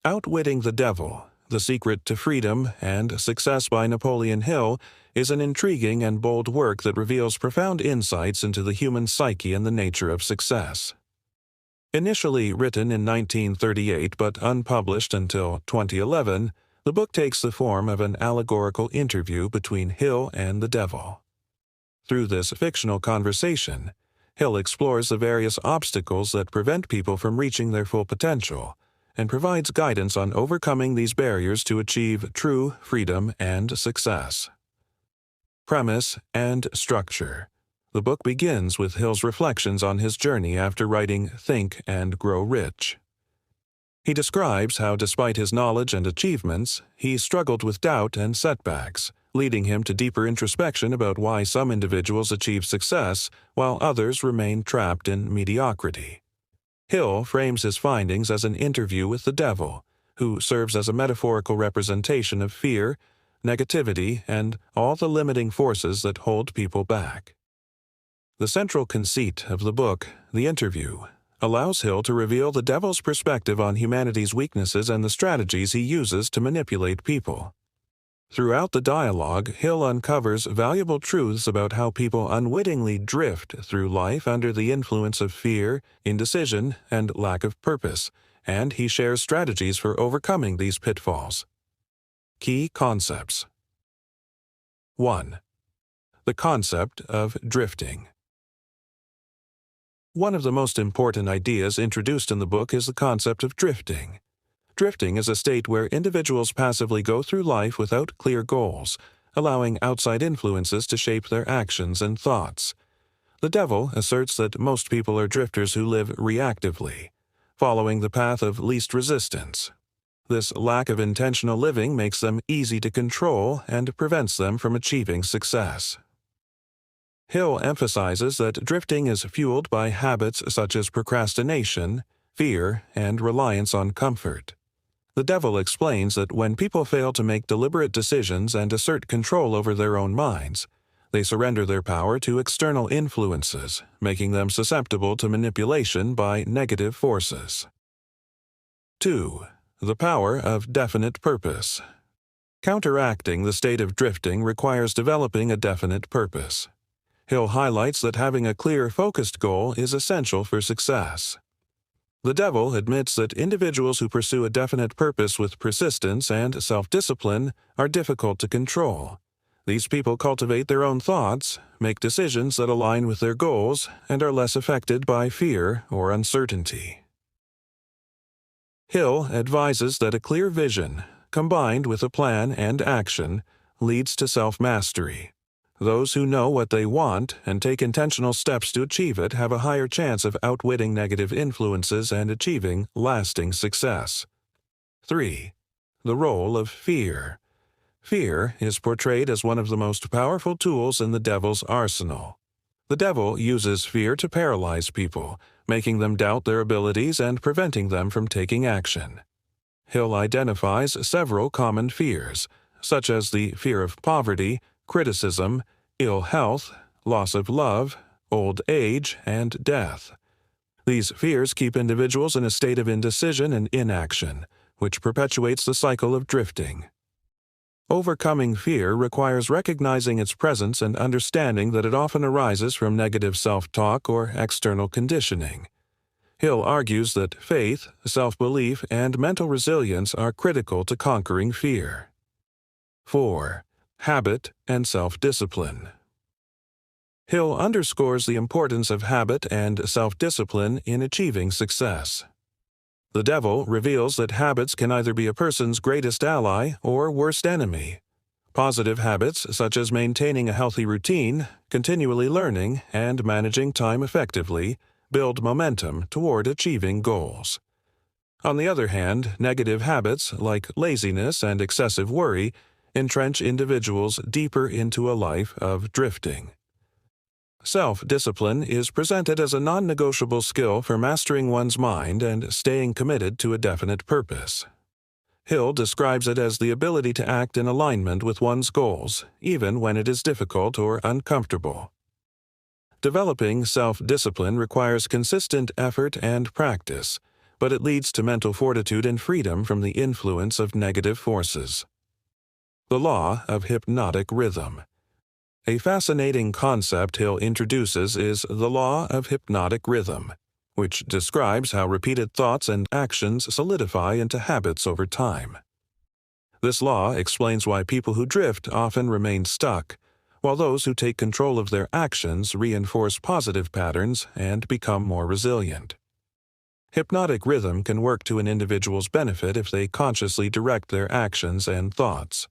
Outwitting the Devil, The Secret to Freedom and Success by Napoleon Hill is an intriguing and bold work that reveals profound insights into the human psyche and the nature of success. Initially written in 1938 but unpublished until 2011, the book takes the form of an allegorical interview between Hill and the devil. Through this fictional conversation, Hill explores the various obstacles that prevent people from reaching their full potential and provides guidance on overcoming these barriers to achieve true freedom and success. Premise and structure. The book begins with Hill's reflections on his journey after writing Think and Grow Rich. He describes how, despite his knowledge and achievements, he struggled with doubt and setbacks, leading him to deeper introspection about why some individuals achieve success while others remain trapped in mediocrity. Hill frames his findings as an interview with the devil, who serves as a metaphorical representation of fear, negativity, and all the limiting forces that hold people back. The central conceit of the book, The Interview, allows Hill to reveal the devil's perspective on humanity's weaknesses and the strategies he uses to manipulate people. Throughout the dialogue, Hill uncovers valuable truths about how people unwittingly drift through life under the influence of fear, indecision, and lack of purpose, and he shares strategies for overcoming these pitfalls. Key concepts. 1. The concept of drifting. One of the most important ideas introduced in the book is the concept of drifting. Drifting is a state where individuals passively go through life without clear goals, allowing outside influences to shape their actions and thoughts. The devil asserts that most people are drifters who live reactively, following the path of least resistance. This lack of intentional living makes them easy to control and prevents them from achieving success. Hill emphasizes that drifting is fueled by habits such as procrastination, fear, and reliance on comfort. The devil explains that when people fail to make deliberate decisions and assert control over their own minds, they surrender their power to external influences, making them susceptible to manipulation by negative forces. 2. The power of definite purpose. Counteracting the state of drifting requires developing a definite purpose. Hill highlights that having a clear, focused goal is essential for success. The devil admits that individuals who pursue a definite purpose with persistence and self-discipline are difficult to control. These people cultivate their own thoughts, make decisions that align with their goals, and are less affected by fear or uncertainty. Hill advises that a clear vision, combined with a plan and action, leads to self-mastery. Those who know what they want and take intentional steps to achieve it have a higher chance of outwitting negative influences and achieving lasting success. 3. The role of fear. Fear is portrayed as one of the most powerful tools in the devil's arsenal. The devil uses fear to paralyze people, making them doubt their abilities and preventing them from taking action. Hill identifies several common fears, such as the fear of poverty, criticism, ill health, loss of love, old age, and death. These fears keep individuals in a state of indecision and inaction, which perpetuates the cycle of drifting. Overcoming fear requires recognizing its presence and understanding that it often arises from negative self-talk or external conditioning. Hill argues that faith, self-belief, and mental resilience are critical to conquering fear. 4. Habit and self-discipline. Hill underscores the importance of habit and self-discipline in achieving success. The devil reveals that habits can either be a person's greatest ally or worst enemy. Positive habits, such as maintaining a healthy routine, continually learning, and managing time effectively, build momentum toward achieving goals. On the other hand, negative habits, like laziness and excessive worry, entrench individuals deeper into a life of drifting. Self-discipline is presented as a non-negotiable skill for mastering one's mind and staying committed to a definite purpose. Hill describes it as the ability to act in alignment with one's goals, even when it is difficult or uncomfortable. Developing self-discipline requires consistent effort and practice, but it leads to mental fortitude and freedom from the influence of negative forces. The law of hypnotic rhythm. A fascinating concept Hill introduces is the law of hypnotic rhythm, which describes how repeated thoughts and actions solidify into habits over time. This law explains why people who drift often remain stuck, while those who take control of their actions reinforce positive patterns and become more resilient. Hypnotic rhythm can work to an individual's benefit if they consciously direct their actions and thoughts.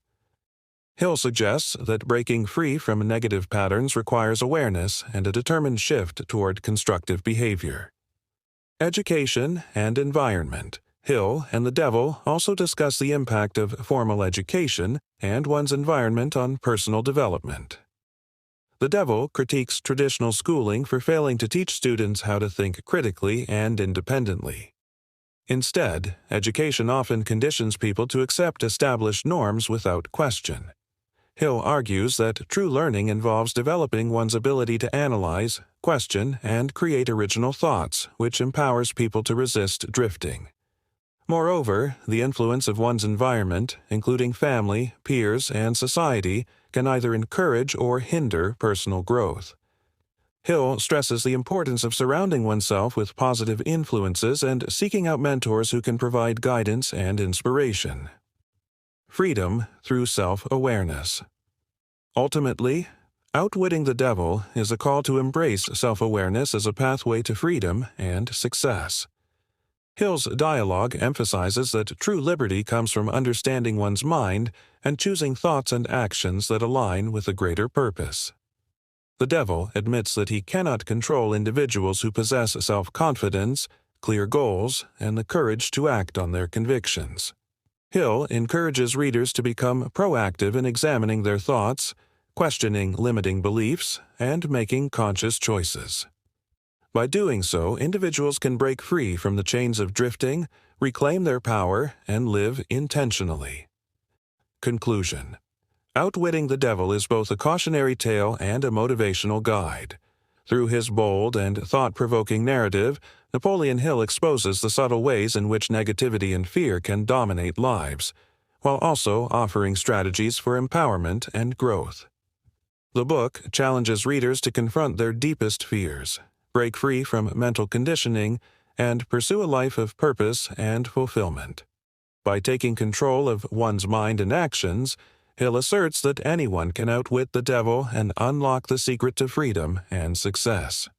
Hill suggests that breaking free from negative patterns requires awareness and a determined shift toward constructive behavior. Education and environment. Hill and the Devil also discuss the impact of formal education and one's environment on personal development. The Devil critiques traditional schooling for failing to teach students how to think critically and independently. Instead, education often conditions people to accept established norms without question. Hill argues that true learning involves developing one's ability to analyze, question, and create original thoughts, which empowers people to resist drifting. Moreover, the influence of one's environment, including family, peers, and society, can either encourage or hinder personal growth. Hill stresses the importance of surrounding oneself with positive influences and seeking out mentors who can provide guidance and inspiration. Freedom through self-awareness. Ultimately, Outwitting the Devil is a call to embrace self-awareness as a pathway to freedom and success. Hill's dialogue emphasizes that true liberty comes from understanding one's mind and choosing thoughts and actions that align with a greater purpose. The Devil admits that he cannot control individuals who possess self-confidence, clear goals, and the courage to act on their convictions. Hill encourages readers to become proactive in examining their thoughts, questioning limiting beliefs, and making conscious choices. By doing so, individuals can break free from the chains of drifting, reclaim their power, and live intentionally. Conclusion. Outwitting the Devil is both a cautionary tale and a motivational guide. Through his bold and thought-provoking narrative, Napoleon Hill exposes the subtle ways in which negativity and fear can dominate lives, while also offering strategies for empowerment and growth. The book challenges readers to confront their deepest fears, break free from mental conditioning, and pursue a life of purpose and fulfillment. By taking control of one's mind and actions, Hill asserts that anyone can outwit the devil and unlock the secret to freedom and success.